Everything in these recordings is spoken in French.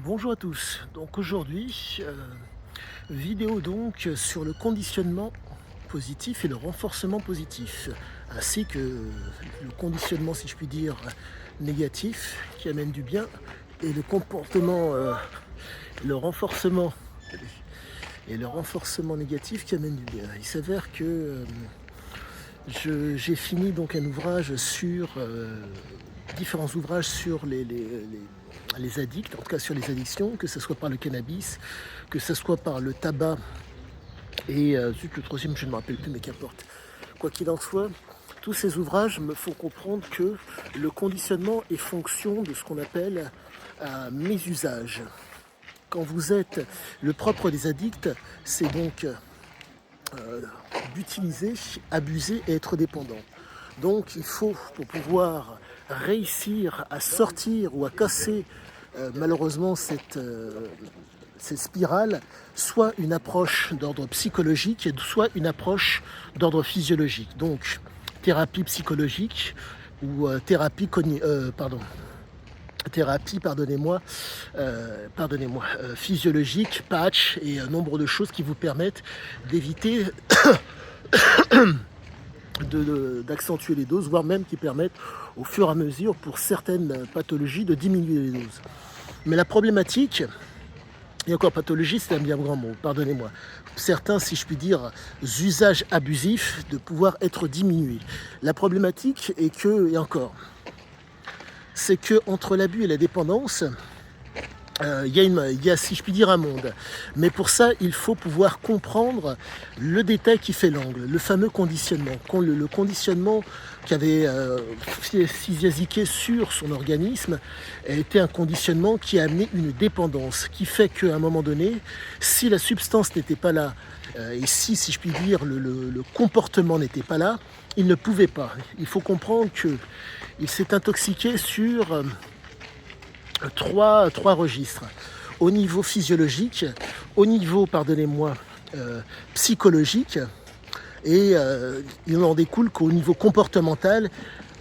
Bonjour à tous, donc aujourd'hui, vidéo donc sur le conditionnement positif et le renforcement positif, ainsi que le conditionnement, si je puis dire, négatif qui amène du bien et le comportement, le renforcement et le renforcement négatif qui amène du bien. Il s'avère que j'ai fini donc un ouvrage sur différents ouvrages sur les addicts, en tout cas sur les addictions, que ce soit par le cannabis, que ce soit par le tabac et zut, le troisième, je ne me rappelle plus, mais qu'importe. Quoi qu'il en soit, tous ces ouvrages me font comprendre que le conditionnement est fonction de ce qu'on appelle mésusage. Quand vous êtes, le propre des addicts, c'est donc d'utiliser, abuser et être dépendant. Donc il faut, pour pouvoir réussir à sortir ou à casser malheureusement cette spirale, soit une approche d'ordre psychologique, soit une approche d'ordre physiologique. Donc thérapie psychologique ou thérapie, physiologique, patch et un nombre de choses qui vous permettent d'éviter d'accentuer les doses, voire même qui permettent au fur et à mesure pour certaines pathologies de diminuer les doses. Mais la problématique, et encore pathologie c'est un bien grand mot, pardonnez-moi, certains, si je puis dire, usages abusifs de pouvoir être diminués. La problématique est que, et encore, c'est que entre l'abus et la dépendance, il y a, si je puis dire, un monde. Mais pour ça, il faut pouvoir comprendre le détail qui fait l'angle, le fameux conditionnement. Le conditionnement qu'avait Csikszentmihalyi sur son organisme était un conditionnement qui a amené une dépendance, qui fait qu'à un moment donné, si la substance n'était pas là, et si je puis dire, le comportement n'était pas là, il ne pouvait pas. Il faut comprendre qu'il s'est intoxiqué sur trois registres. Au niveau physiologique, au niveau, pardonnez-moi, psychologique, et il en découle qu'au niveau comportemental,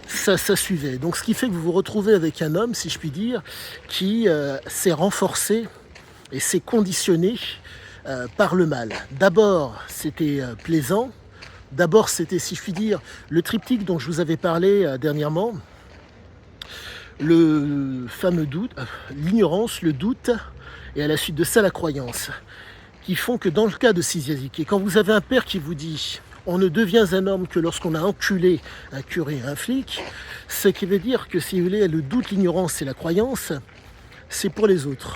ça suivait. Donc ce qui fait que vous vous retrouvez avec un homme, si je puis dire, qui s'est renforcé et s'est conditionné par le mal. D'abord, c'était plaisant. D'abord, c'était, si je puis dire, le triptyque dont je vous avais parlé dernièrement, le fameux doute, l'ignorance, le doute, et à la suite de ça, la croyance, qui font que dans le cas de Csikszentmihalyi, quand vous avez un père qui vous dit « on ne devient un homme que lorsqu'on a enculé un curé, un flic », ce qui veut dire que si vous voulez, le doute, l'ignorance et la croyance, c'est pour les autres.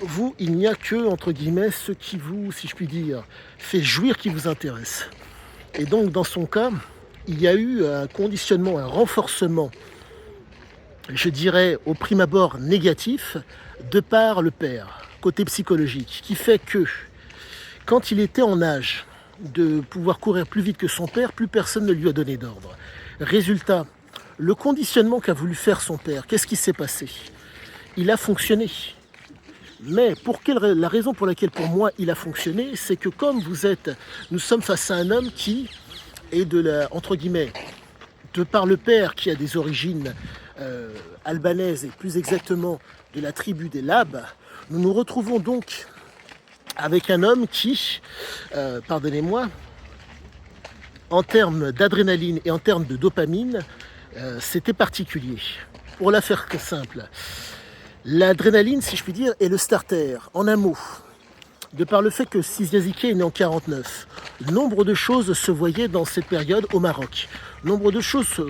Vous, il n'y a que, entre guillemets, ce qui vous, si je puis dire, fait jouir qui vous intéresse. Et donc, dans son cas, il y a eu un conditionnement, un renforcement, je dirais au prime abord négatif, de par le père, côté psychologique, qui fait que quand il était en âge de pouvoir courir plus vite que son père, plus personne ne lui a donné d'ordre. Résultat, le conditionnement qu'a voulu faire son père, qu'est-ce qui s'est passé? Il a fonctionné. Mais la raison pour laquelle pour moi il a fonctionné, c'est que comme nous sommes face à un homme qui est entre guillemets, de par le père qui a des origines albanaises et plus exactement de la tribu des Labs, nous nous retrouvons donc avec un homme qui, pardonnez-moi, en termes d'adrénaline et en termes de dopamine, c'était particulier. Pour la faire simple, l'adrénaline, si je puis dire, est le starter. En un mot, de par le fait que Csikszentmihalyi est né en 49, nombre de choses se voyaient dans cette période au Maroc. Nombre de choses,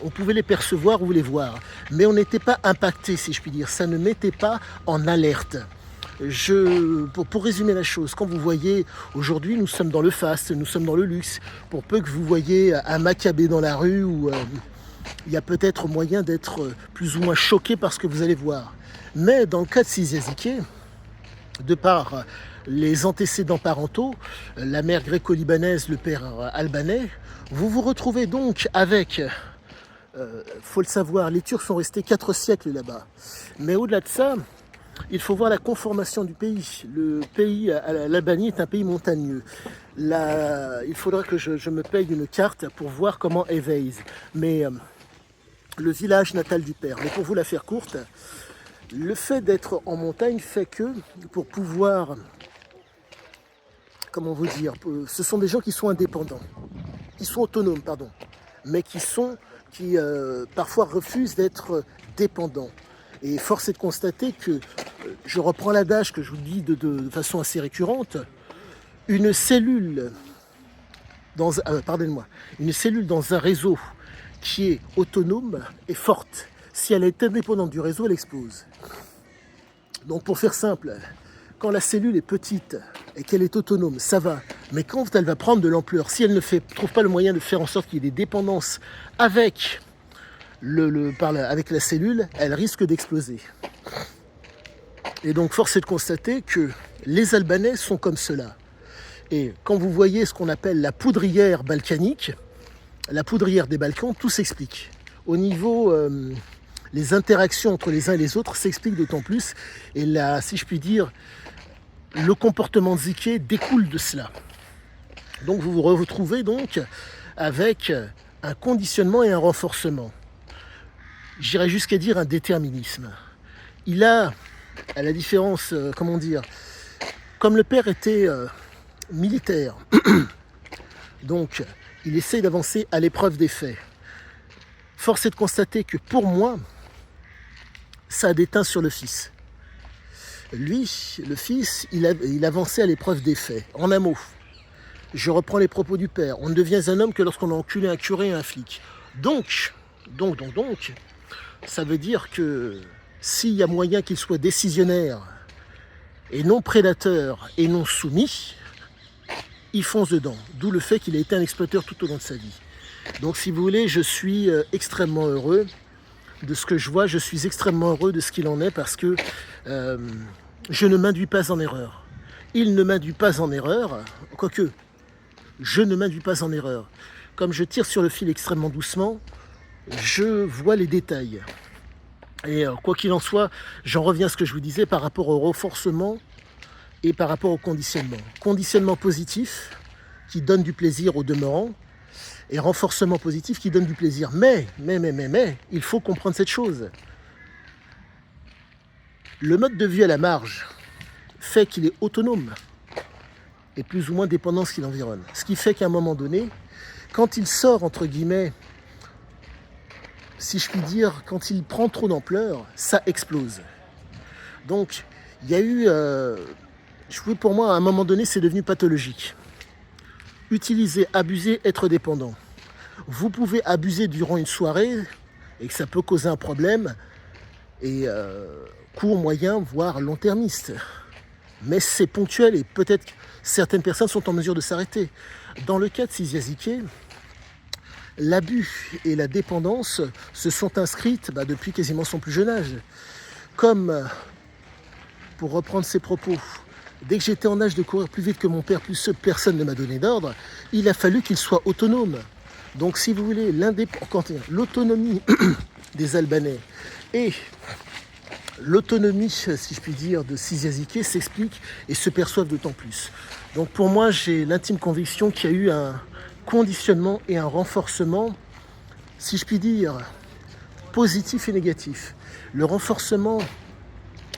on pouvait les percevoir ou les voir, mais on n'était pas impacté, si je puis dire. Ça ne mettait pas en alerte. Pour résumer la chose, quand vous voyez, aujourd'hui, nous sommes dans le fast, nous sommes dans le luxe. Pour peu que vous voyez un Maccabée dans la rue, où il y a peut-être moyen d'être plus ou moins choqué par ce que vous allez voir. Mais dans le cas de Csikszentmihalyi, de par les antécédents parentaux, la mère gréco-libanaise, le père albanais, vous vous retrouvez donc avec, faut le savoir, les Turcs sont restés 4 siècles là-bas. Mais au-delà de ça, il faut voir la conformation du pays. Le pays, l'Albanie est un pays montagneux. Il faudra que je me paye une carte pour voir comment est Veïs. Mais le village natal du père. Mais pour vous la faire courte, Le fait d'être en montagne fait que pour pouvoir, comment vous dire, ce sont des gens qui sont indépendants, qui sont autonomes, pardon, mais qui parfois refusent d'être dépendants. Et force est de constater que, je reprends l'adage que je vous dis de façon assez récurrente, une cellule une cellule dans un réseau qui est autonome est forte. Si elle est indépendante du réseau, elle explose. Donc pour faire simple, quand la cellule est petite et qu'elle est autonome, ça va. Mais quand elle va prendre de l'ampleur, si elle ne trouve pas le moyen de faire en sorte qu'il y ait des dépendances avec, avec la cellule, elle risque d'exploser. Et donc force est de constater que les Albanais sont comme cela. Et quand vous voyez ce qu'on appelle la poudrière balkanique, la poudrière des Balkans, tout s'explique. Au niveau, les interactions entre les uns et les autres s'expliquent d'autant plus. Et là, si je puis dire, le comportement ziké découle de cela. Donc vous vous retrouvez donc avec un conditionnement et un renforcement. J'irais jusqu'à dire un déterminisme. Il a, à la différence, comment dire, comme le père était militaire, donc il essaye d'avancer à l'épreuve des faits. Force est de constater que pour moi, ça a déteint sur le fils. Lui, le fils, il avançait à l'épreuve des faits. En un mot, je reprends les propos du père. On ne devient un homme que lorsqu'on a enculé un curé et un flic. Donc, ça veut dire que s'il y a moyen qu'il soit décisionnaire et non prédateur et non soumis, il fonce dedans. D'où le fait qu'il a été un exploiteur tout au long de sa vie. Donc si vous voulez, je suis extrêmement heureux de ce que je vois. Je suis extrêmement heureux de ce qu'il en est parce que je ne m'induis pas en erreur. Il ne m'induit pas en erreur, quoique je ne m'induis pas en erreur. Comme je tire sur le fil extrêmement doucement, je vois les détails. Et quoi qu'il en soit, j'en reviens à ce que je vous disais par rapport au renforcement et par rapport au conditionnement. Conditionnement positif qui donne du plaisir au demeurant et renforcement positif qui donne du plaisir. Mais, il faut comprendre cette chose. Le mode de vie à la marge fait qu'il est autonome et plus ou moins dépendant de ce qui l'environne. Ce qui fait qu'à un moment donné, quand il sort, entre guillemets, si je puis dire, quand il prend trop d'ampleur, ça explose. Donc, il y a eu... pour moi, à un moment donné, c'est devenu pathologique. Utiliser, abuser, être dépendant. Vous pouvez abuser durant une soirée et que ça peut causer un problème et court, moyen, voire long-termiste. Mais c'est ponctuel et peut-être que certaines personnes sont en mesure de s'arrêter. Dans le cas de Sizia Ziké, l'abus et la dépendance se sont inscrites depuis quasiment son plus jeune âge. Comme, pour reprendre ses propos, dès que j'étais en âge de courir plus vite que mon père, plus personne ne m'a donné d'ordre, il a fallu qu'il soit autonome. Donc si vous voulez, l'autonomie des Albanais et l'autonomie, si je puis dire, de Sizia Ziké s'explique et se perçoivent d'autant plus. Donc pour moi, j'ai l'intime conviction qu'il y a eu un conditionnement et un renforcement, si je puis dire, positif et négatif. Le renforcement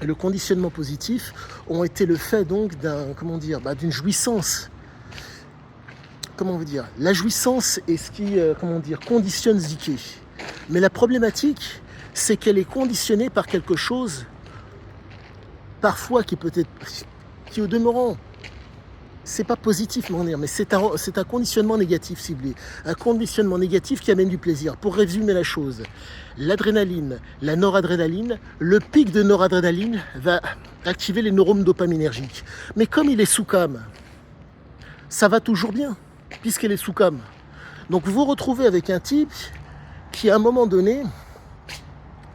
et le conditionnement positif ont été le fait donc d'une jouissance. Comment vous dire ? La jouissance est ce qui, conditionne Ziké. Mais la problématique, c'est qu'elle est conditionnée par quelque chose, parfois qui au demeurant, c'est pas positif, mais c'est un conditionnement négatif, si vous voulez. Un conditionnement négatif qui amène du plaisir. Pour résumer la chose, l'adrénaline, la noradrénaline, le pic de noradrénaline va activer les neurones dopaminergiques. Mais comme il est sous cam, ça va toujours bien, puisqu'elle est sous cam. Donc vous vous retrouvez avec un type qui, à un moment donné,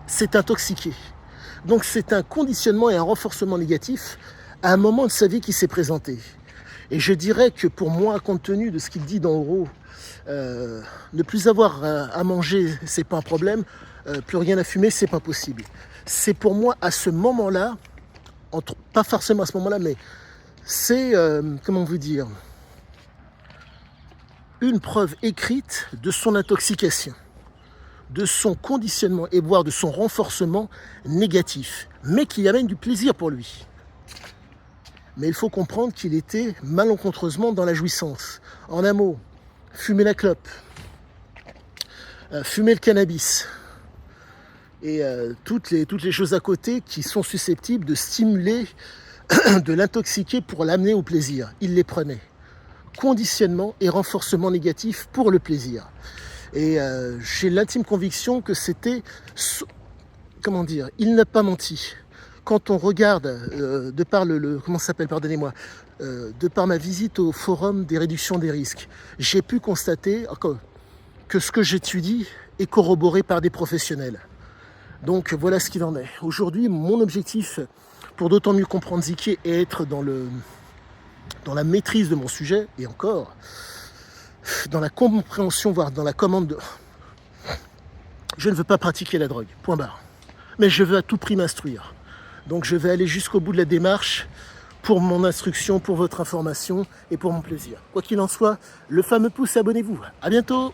s'est intoxiqué. Donc c'est un conditionnement et un renforcement négatif à un moment de sa vie qui s'est présenté. Et je dirais que pour moi, compte tenu de ce qu'il dit dans Oro, ne plus avoir à manger, c'est pas un problème, plus rien à fumer, c'est pas possible. C'est pour moi à ce moment-là, pas forcément à ce moment-là, mais c'est, une preuve écrite de son intoxication, de son conditionnement et voire de son renforcement négatif. mais qui amène du plaisir pour lui. Mais il faut comprendre qu'il était malencontreusement dans la jouissance. En un mot, fumer la clope, fumer le cannabis et toutes les choses à côté qui sont susceptibles de stimuler, de l'intoxiquer pour l'amener au plaisir. Il les prenait. Conditionnement et renforcement négatif pour le plaisir. Et j'ai l'intime conviction que c'était, comment dire, il n'a pas menti. Quand on regarde, de par comment ça s'appelle, pardonnez-moi, de par ma visite au forum des réductions des risques, j'ai pu constater que ce que j'étudie est corroboré par des professionnels. Donc voilà ce qu'il en est. Aujourd'hui, mon objectif, pour d'autant mieux comprendre Ziké et être dans la maîtrise de mon sujet, et encore, dans la compréhension, voire dans la commande de... Je ne veux pas pratiquer la drogue, point barre. Mais je veux à tout prix m'instruire. Donc je vais aller jusqu'au bout de la démarche pour mon instruction, pour votre information et pour mon plaisir. Quoi qu'il en soit, le fameux pouce, abonnez-vous. À bientôt!